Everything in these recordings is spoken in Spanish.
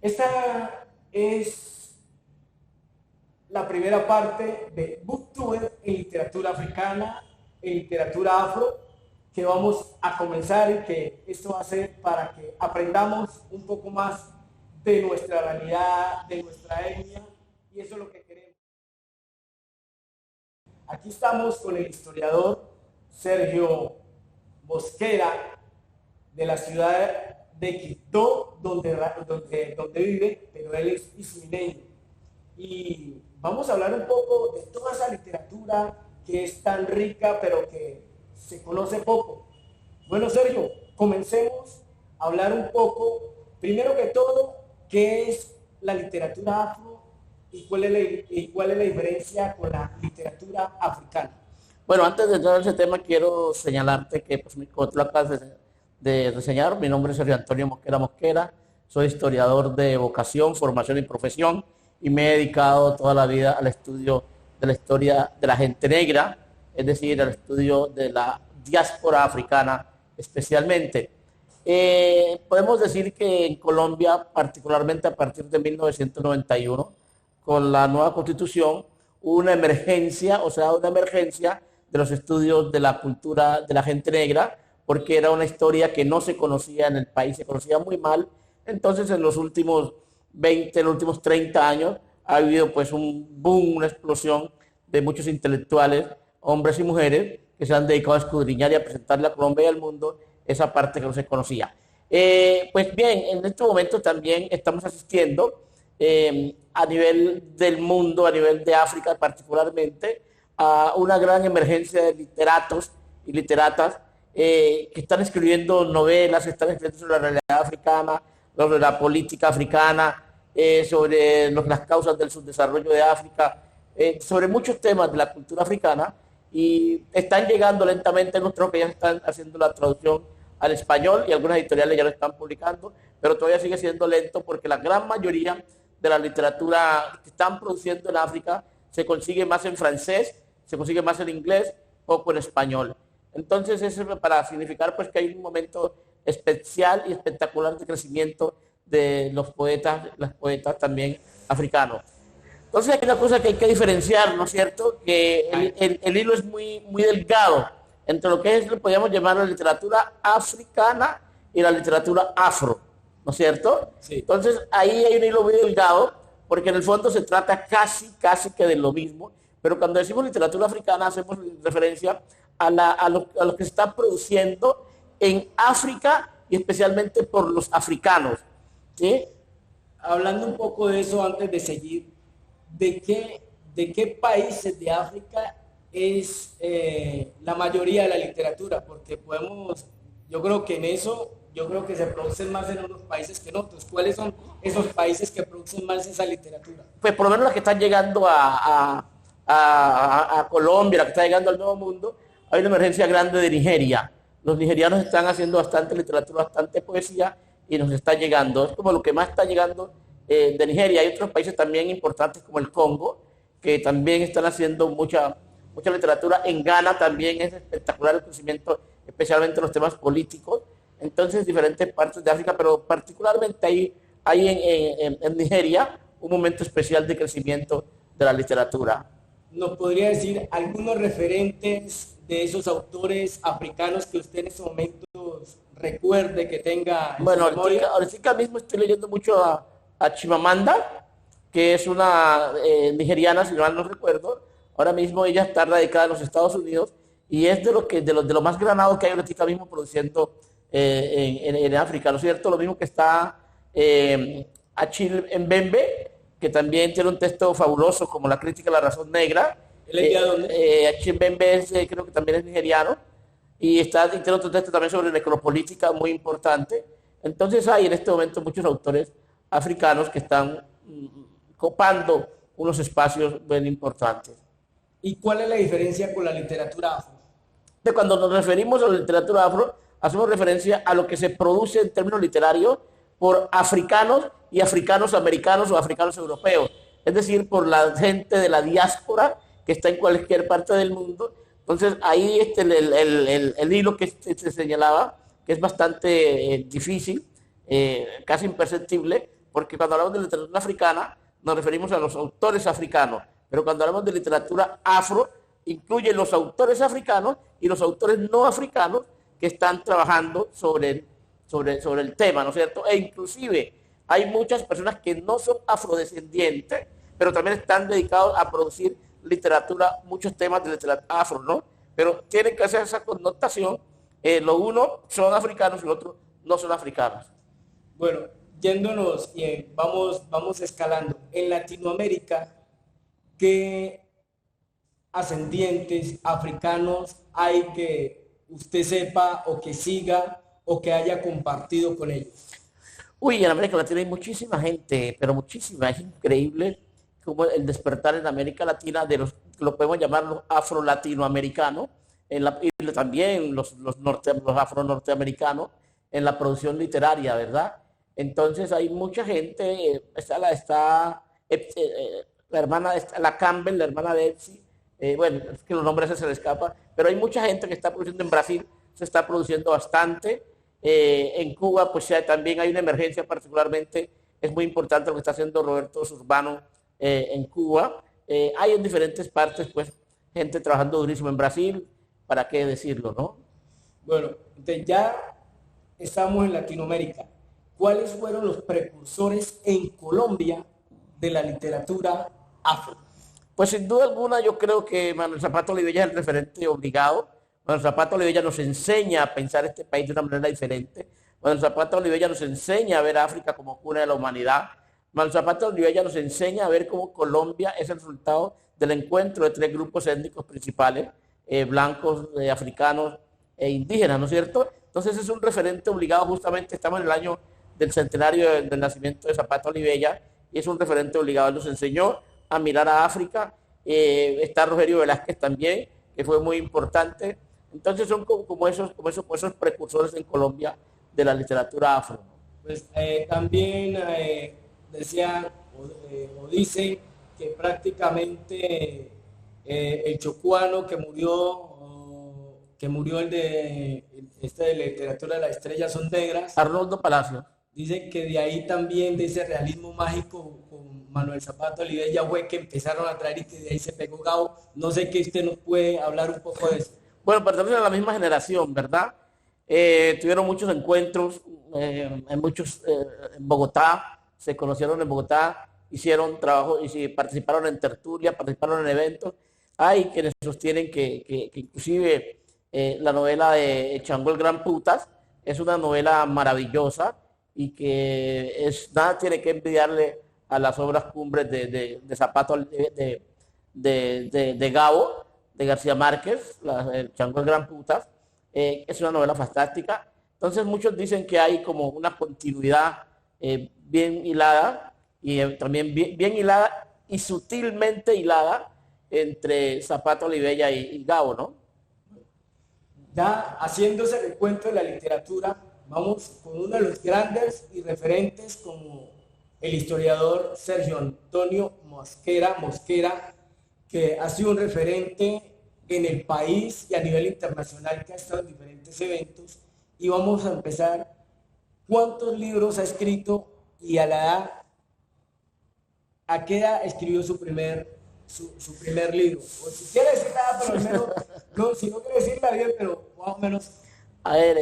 Esta es la primera parte de Booktube en literatura africana, en literatura afro, que vamos a comenzar y que esto va a ser para que aprendamos un poco más de nuestra realidad, de nuestra etnia, y eso es lo que queremos. Aquí estamos con el historiador Sergio Mosquera, de la ciudad de Quito, donde vive, pero él es ismineño. Y vamos a hablar un poco de toda esa literatura que es tan rica, pero que se conoce poco. Bueno, Sergio, comencemos a hablar un poco, primero que todo, qué es la literatura afro y cuál es la diferencia con la literatura africana. Bueno, antes de entrar en ese tema, quiero señalarte que, pues, como tú lo acabas de reseñar, mi nombre es Sergio Antonio Mosquera Mosquera, soy historiador de vocación, formación y profesión, y me he dedicado toda la vida al estudio de la historia de la gente negra, es decir, al estudio de la diáspora africana especialmente. Podemos decir que en Colombia, particularmente a partir de 1991, con la nueva constitución, hubo una emergencia, de los estudios de la cultura de la gente negra, porque era una historia que no se conocía en el país, se conocía muy mal. Entonces, en los últimos 20, en los últimos 30 años, ha habido pues un boom, una explosión de muchos intelectuales, hombres y mujeres, que se han dedicado a escudriñar y a presentarle a Colombia y al mundo esa parte que no se conocía. Pues bien, en este momento también estamos asistiendo a nivel del mundo, a nivel de África particularmente, a una gran emergencia de literatos y literatas que están escribiendo novelas, que están escribiendo sobre la realidad africana, sobre la política africana, sobre las causas del subdesarrollo de África, sobre muchos temas de la cultura africana, y están llegando lentamente. Nosotros que ya están haciendo la traducción al español y algunas editoriales ya lo están publicando, pero todavía sigue siendo lento porque la gran mayoría de la literatura que están produciendo en África se consigue más en francés, se consigue más en inglés, poco en español. Entonces eso es para significar pues que hay un momento especial y espectacular de crecimiento de los poetas, las poetas también africanos. Entonces hay una cosa que hay que diferenciar, ¿no es cierto? Que el hilo es muy delgado entre lo que es, podríamos llamar la literatura africana y la literatura afro, ¿no es cierto? Sí. Entonces ahí hay un hilo muy delgado, porque en el fondo se trata casi que de lo mismo, pero cuando decimos literatura africana hacemos referencia a lo que se está produciendo en África y especialmente por los africanos, ¿sí? Hablando un poco de eso antes de seguir, ¿de qué países de África es la mayoría de la literatura? Porque yo creo que en eso, yo creo que se producen más en unos países que en otros. ¿Cuáles son esos países que producen más esa literatura? Pues por lo menos las que están llegando a Colombia, las que están llegando al Nuevo Mundo. Hay una emergencia grande de Nigeria. Los nigerianos están haciendo bastante literatura, bastante poesía, y nos está llegando. Es como lo que más está llegando de Nigeria. Hay otros países también importantes como el Congo, que también están haciendo mucha literatura. En Ghana también es espectacular el crecimiento, especialmente en los temas políticos. Entonces, diferentes partes de África, pero particularmente hay en Nigeria un momento especial de crecimiento de la literatura. ¿Nos podría decir algunos referentes de esos autores africanos que usted en estos momentos recuerde, que tenga en Bueno, su memoria? ahorita mismo estoy leyendo mucho a Chimamanda, que es una nigeriana, si mal no recuerdo. Ahora mismo ella está radicada en los Estados Unidos y es de lo más granado que hay ahorita mismo produciendo en África, ¿no es cierto? Lo mismo que está Achille Mbembe, que también tiene un texto fabuloso como La crítica a la razón negra. ¿Él es de dónde? Achille Mbembe creo que también es nigeriano, y tiene otro texto también sobre necropolítica muy importante. Entonces hay en este momento muchos autores africanos que están copando unos espacios bien importantes. ¿Y cuál es la diferencia con la literatura afro? Cuando nos referimos a la literatura afro, hacemos referencia a lo que se produce en términos literarios por africanos y africanos americanos o africanos europeos, es decir, por la gente de la diáspora que está en cualquier parte del mundo. Entonces ahí el hilo que se señalaba, que es bastante difícil, casi imperceptible, porque cuando hablamos de literatura africana nos referimos a los autores africanos, pero cuando hablamos de literatura afro, incluye los autores africanos y los autores no africanos que están trabajando sobre el tema, ¿no es cierto? E inclusive hay muchas personas que no son afrodescendientes, pero también están dedicados a producir literatura, muchos temas de literatura afro, ¿no? Pero tienen que hacer esa connotación, lo uno son africanos y los otros no son africanos. Bueno, yéndonos y vamos escalando. En Latinoamérica, ¿qué ascendientes africanos hay que usted sepa o que siga o que haya compartido con ellos? Uy, en América Latina hay muchísima gente, pero muchísima, es increíble como el despertar en América Latina de los, lo podemos llamar los afro-latinoamericanos, y también los afro-norteamericanos en la producción literaria, ¿verdad? Entonces hay mucha gente, está la hermana, la Campbell, la hermana de Etsy, bueno, es que los nombres se le escapan, pero hay mucha gente que está produciendo en Brasil, se está produciendo bastante. En Cuba, pues ya también hay una emergencia, particularmente es muy importante lo que está haciendo Roberto Urbano en Cuba. Hay en diferentes partes, pues, gente trabajando durísimo en Brasil, ¿para qué decirlo, no? Bueno, entonces ya estamos en Latinoamérica. ¿Cuáles fueron los precursores en Colombia de la literatura afro? Pues sin duda alguna yo creo que Manuel Zapata Olivella es el referente obligado. Manuel Zapata Olivella nos enseña a pensar este país de una manera diferente. Manuel Zapata Olivella nos enseña a ver a África como cuna de la humanidad. Manuel Zapata Olivella nos enseña a ver cómo Colombia es el resultado del encuentro de tres grupos étnicos principales, blancos, africanos e indígenas, ¿no es cierto? Entonces es un referente obligado, justamente estamos en el año del centenario del nacimiento de Zapata Olivella, y es un referente obligado. Él nos enseñó a mirar a África. Está Rogerio Velázquez también, que fue muy importante. Entonces son como esos precursores en Colombia de la literatura afro. Pues también decían o dicen que prácticamente el chocuano que murió el de literatura de las estrellas son negras. Arnoldo Palacio. Dicen que de ahí también, de ese realismo mágico con Manuel Zapata Olivella, fue que empezaron a traer y que de ahí se pegó Gabo. No sé qué usted nos puede hablar un poco de eso. Bueno, pertenecen a la misma generación, ¿verdad? Tuvieron muchos encuentros, en Bogotá, se conocieron en Bogotá, hicieron trabajo y participaron en tertulias, participaron en eventos. Hay quienes sostienen que inclusive la novela de Chango el Gran Putas es una novela maravillosa y que nada tiene que envidiarle a las obras cumbres de Zapata, de Gabo, de García Márquez, el Chango el Gran Putas. Es una novela fantástica. Entonces muchos dicen que hay como una continuidad bien hilada y también bien hilada y sutilmente hilada entre Zapata Olivella y Gabo, ¿no? Ya haciendo ese recuento de la literatura, vamos con uno de los grandes y referentes como el historiador Sergio Antonio Mosquera, que ha sido un referente en el país y a nivel internacional, que ha estado en diferentes eventos. Y vamos a empezar. ¿Cuántos libros ha escrito y a qué edad escribió su primer libro? O si quiere decir nada, pero al menos, no, si no quiere decirla bien, pero más o menos a ver,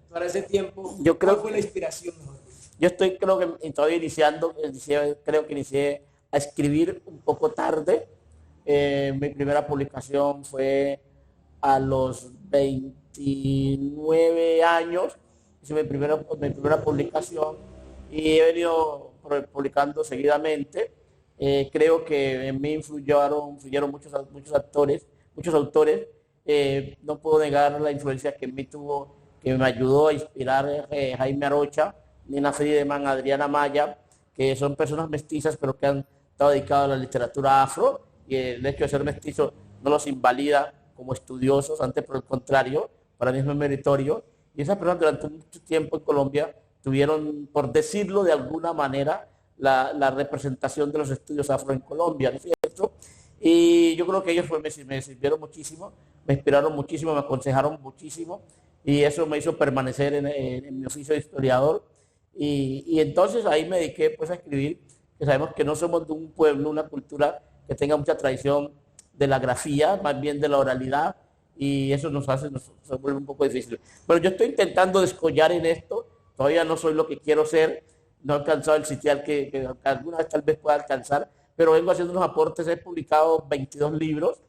para ese tiempo, yo creo, ¿cuál fue la inspiración? Yo creo que todavía creo que inicié a escribir un poco tarde. Mi primera publicación fue a los 29 años, hice mi primera publicación y he venido publicando seguidamente. Creo que en mí influyeron muchos autores. No puedo negar la influencia que en mí tuvo, que me ayudó a inspirar Jaime Arocha, Nina Friedemann, Adriana Maya, que son personas mestizas, pero que han estado dedicadas a la literatura afro, y el hecho de ser mestizo no los invalida como estudiosos, antes por el contrario, para mí es muy meritorio. Y esas personas durante mucho tiempo en Colombia tuvieron, por decirlo de alguna manera, la representación de los estudios afro en Colombia, ¿no es cierto? Y yo creo que ellos me sirvieron muchísimo, me inspiraron muchísimo, me aconsejaron muchísimo, y eso me hizo permanecer en mi oficio de historiador. Y entonces ahí me dediqué pues a escribir, que sabemos que no somos de un pueblo, una cultura que tenga mucha tradición de la grafía, más bien de la oralidad, y eso nos vuelve un poco difícil. Pero yo estoy intentando descollar en esto, todavía no soy lo que quiero ser, no he alcanzado el sitial que alguna vez tal vez pueda alcanzar, pero vengo haciendo unos aportes, he publicado 22 libros,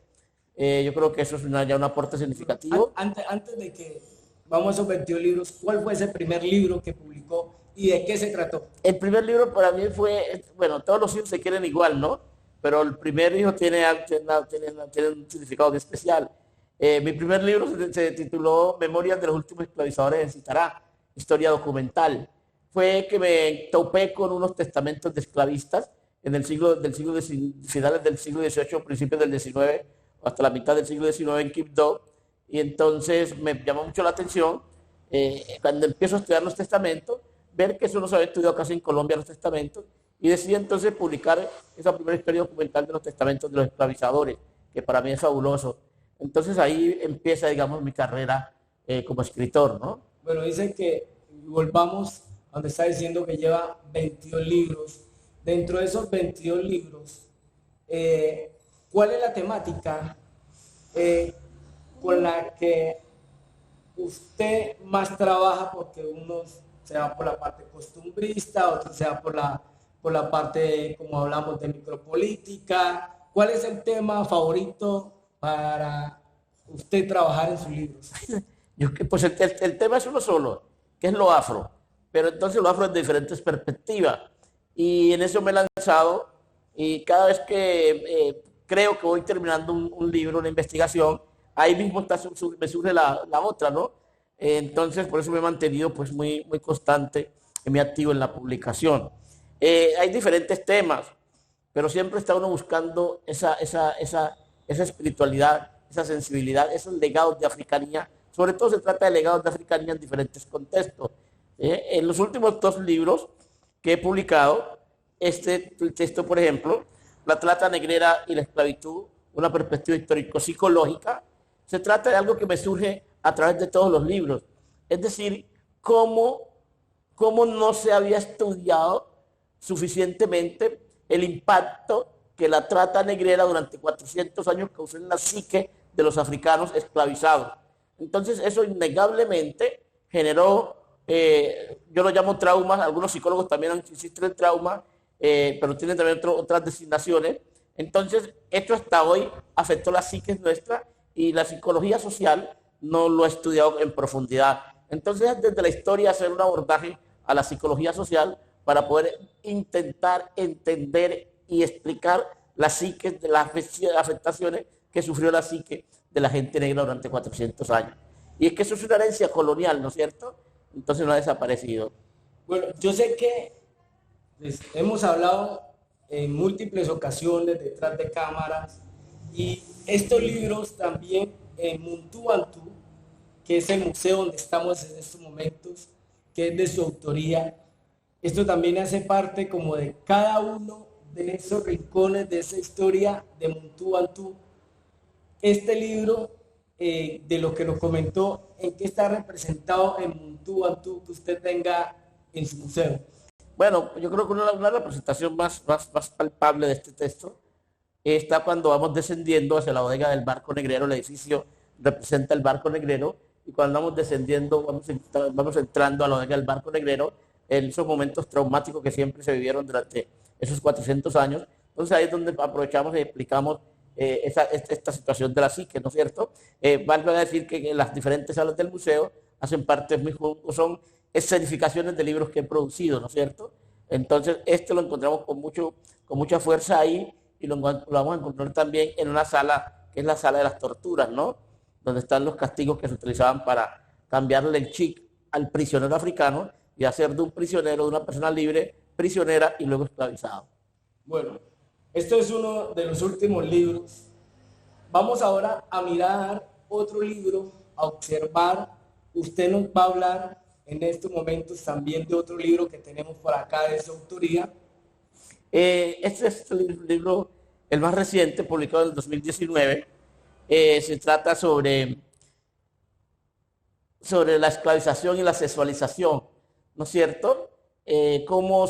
yo creo que eso es ya un aporte significativo. Antes de que vamos a esos 22 libros, ¿cuál fue ese primer libro que publicó y de qué se trató? El primer libro para mí fue, bueno, todos los hijos se quieren igual, ¿no? Pero el primer hijo tiene un significado especial. Mi primer libro se tituló Memorias de los últimos esclavizadores en Citará, historia documental. Fue que me topé con unos testamentos de esclavistas en el finales del siglo XVIII, principios del XIX, hasta la mitad del siglo XIX en Quibdó, y entonces me llamó mucho la atención cuando empiezo a estudiar los testamentos, ver que eso no se había estudiado casi en Colombia, los testamentos, y decidí entonces publicar esa primera historia documental de los testamentos de los esclavizadores, que para mí es fabuloso. Entonces ahí empieza, digamos, mi carrera como escritor, ¿no? Bueno, dice que volvamos a donde está diciendo que lleva 22 libros. Dentro de esos 22 libros, ¿cuál es la temática con la que usted más trabaja? Porque unos se va por la parte costumbrista, otros se va por la parte, como hablamos, de micropolítica. ¿Cuál es el tema favorito para usted trabajar en sus libros? Pues el tema es uno solo, que es lo afro, pero entonces lo afro es de diferentes perspectivas, y en eso me he lanzado, y cada vez que creo que voy terminando un libro, una investigación, ahí mismo me surge la otra, ¿no? Entonces por eso me he mantenido pues muy constante y muy activo en la publicación. Hay diferentes temas, pero siempre está uno buscando esa espiritualidad, esa sensibilidad, esos legados de africanía. Sobre todo se trata de legados de africanía en diferentes contextos. En los últimos 2 libros que he publicado, el texto, por ejemplo, La trata negrera y la esclavitud, una perspectiva histórico-psicológica, se trata de algo que me surge a través de todos los libros. Es decir, cómo no se había estudiado suficientemente el impacto que la trata negrera durante 400 años causó en la psique de los africanos esclavizados. Entonces eso innegablemente generó, yo lo llamo traumas, algunos psicólogos también insisten en trauma, pero tienen también otras designaciones. Entonces esto hasta hoy afectó la psique nuestra, y la psicología social no lo ha estudiado en profundidad. Entonces desde la historia hacer un abordaje a la psicología social para poder intentar entender y explicar la psique de las afectaciones que sufrió la psique de la gente negra durante 400 años. Y es que eso es una herencia colonial, ¿no es cierto? Entonces no ha desaparecido. Bueno, yo sé que hemos hablado en múltiples ocasiones detrás de cámaras, y estos libros también en Muntu-Bantu, que es el museo donde estamos en estos momentos, que es de su autoría, esto también hace parte como de cada uno de esos rincones de esa historia de Muntu-Bantu. Este libro, de lo que nos comentó, ¿en qué está representado en Muntu-Bantu que usted tenga en su museo? Bueno, yo creo que una representación más palpable de este texto está cuando vamos descendiendo hacia la bodega del barco negrero. El edificio representa el barco negrero, y cuando vamos descendiendo, vamos entrando a la bodega del barco negrero, en esos momentos traumáticos que siempre se vivieron durante esos 400 años. Entonces ahí es donde aprovechamos y explicamos esta situación de la psique, ¿no es cierto? Vale decir que las diferentes salas del museo hacen parte, son escenificaciones de libros que he producido, ¿no es cierto? Entonces esto lo encontramos con mucha fuerza ahí, y lo vamos a encontrar también en una sala que es la sala de las torturas, ¿no? Donde están los castigos que se utilizaban para cambiarle el chip al prisionero africano y hacer de un prisionero, de una persona libre, prisionera y luego esclavizado. Bueno, esto es uno de los últimos libros. Vamos ahora a mirar otro libro, a observar. Usted nos va a hablar en estos momentos también de otro libro que tenemos por acá de su autoría. Este es el libro, el más reciente, publicado en el 2019. Se trata sobre la esclavización y la sexualización, ¿no es cierto? cómo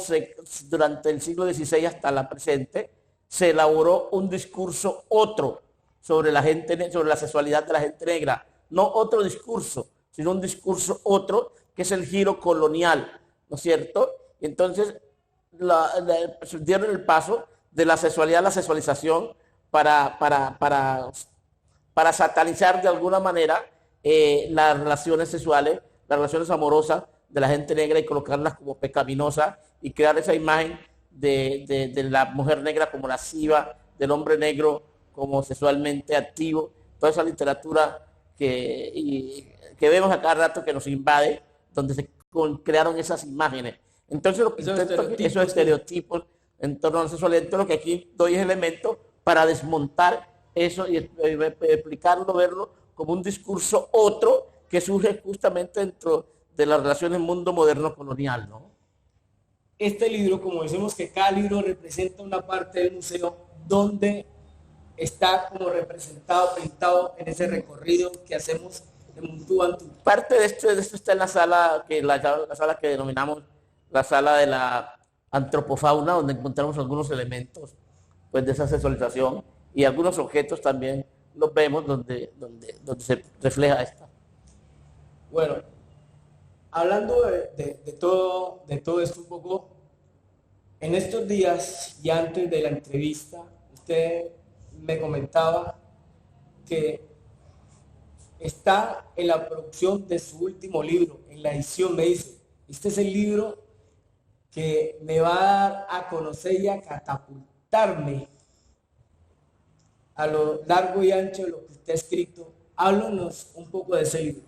durante el siglo XVI hasta la presente se elaboró un discurso otro sobre la gente, sobre la sexualidad de la gente negra. No otro discurso, sino un discurso otro, que es el giro colonial, ¿no es cierto? Entonces, dieron el paso de la sexualidad a la sexualización para satanizar de alguna manera las relaciones sexuales, las relaciones amorosas de la gente negra y colocarlas como pecaminosas y crear esa imagen de la mujer negra como lasciva, del hombre negro como sexualmente activo, toda esa literatura que vemos a cada rato que nos invade, donde se crearon esas imágenes. Entonces, lo que esos estereotipos en torno a la sexualidad, entonces lo que aquí doy es elemento para desmontar eso y explicarlo, verlo como un discurso otro que surge justamente dentro de las relaciones mundo moderno colonial, ¿no? Este libro, como decimos que cada libro representa una parte del museo donde está como representado, pintado en ese recorrido que hacemos de Montuba a Montuba. Parte de esto está en la sala que denominamos la sala de la antropofauna, donde encontramos algunos elementos pues, de esa sexualización y algunos objetos también los vemos donde se refleja esta. Bueno, hablando de todo esto un poco, en estos días y antes de la entrevista, usted me comentaba que está en la producción de su último libro, en la edición, me dice, este es el libro que me va a dar a conocer y a catapultarme a lo largo y ancho de lo que usted ha escrito. Háblanos un poco de ese libro.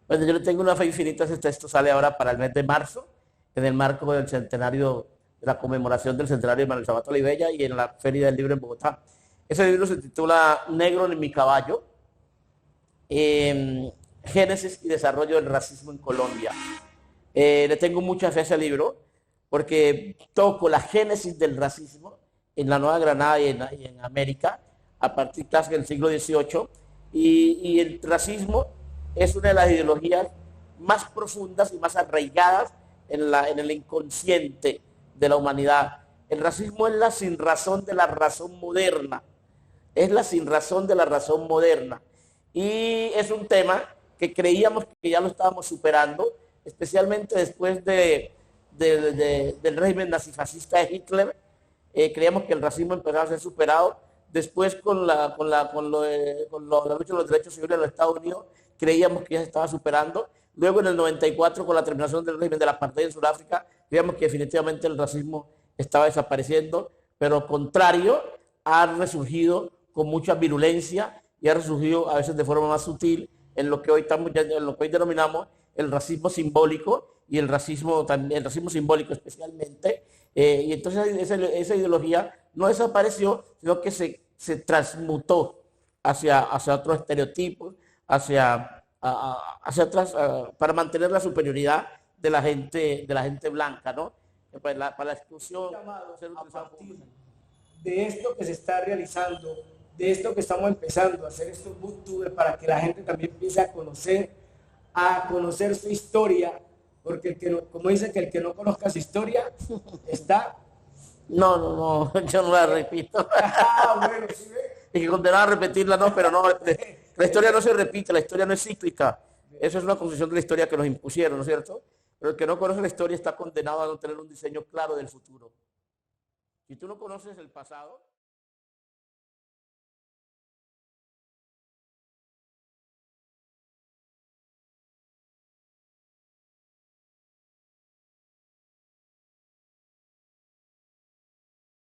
Bueno, yo le tengo una fe infinita. Ese texto sale ahora para el mes de marzo, en el marco del centenario, de la conmemoración del centenario de Manuel Sabato Olivella y en la Feria del Libro en Bogotá. Ese libro se titula Negro en mi caballo, Génesis y desarrollo del racismo en Colombia. Le tengo mucha fe a ese libro porque toco la génesis del racismo en la Nueva Granada y en América a partir casi del siglo XVIII, y el racismo es una de las ideologías más profundas y más arraigadas en el inconsciente de la humanidad. El racismo es la sinrazón de la razón moderna, es la sinrazón de la razón moderna, y es un tema que creíamos que ya lo estábamos superando, especialmente después del régimen nazifascista de Hitler. Creíamos que el racismo empezaba a ser superado. Después con la lucha de los derechos civiles de los Estados Unidos, creíamos que ya se estaba superando. Luego en el 94, con la terminación del régimen de la apartheid en Sudáfrica, creíamos que definitivamente el racismo estaba desapareciendo, pero al contrario, ha resurgido con mucha virulencia y ha resurgido a veces de forma más sutil en lo que hoy denominamos el racismo simbólico y el racismo simbólico especialmente. Y entonces esa ideología no desapareció, sino que se transmutó hacia otros estereotipos, hacia otras, para mantener la superioridad de la gente blanca, ¿no? Para la exclusión. A partir de esto que se está realizando, de esto que estamos empezando a hacer estos booktubers, para que la gente también empiece a conocer su historia, porque como dice que el que no conozca su historia está... No, yo no la repito. Bueno, ¿sí ve? Y que condenaba a repetirla, no, pero no, la historia no se repite, la historia no es cíclica. Eso es una concepción de la historia que nos impusieron, ¿no es cierto? Pero el que no conoce la historia está condenado a no tener un diseño claro del futuro. Si tú no conoces el pasado...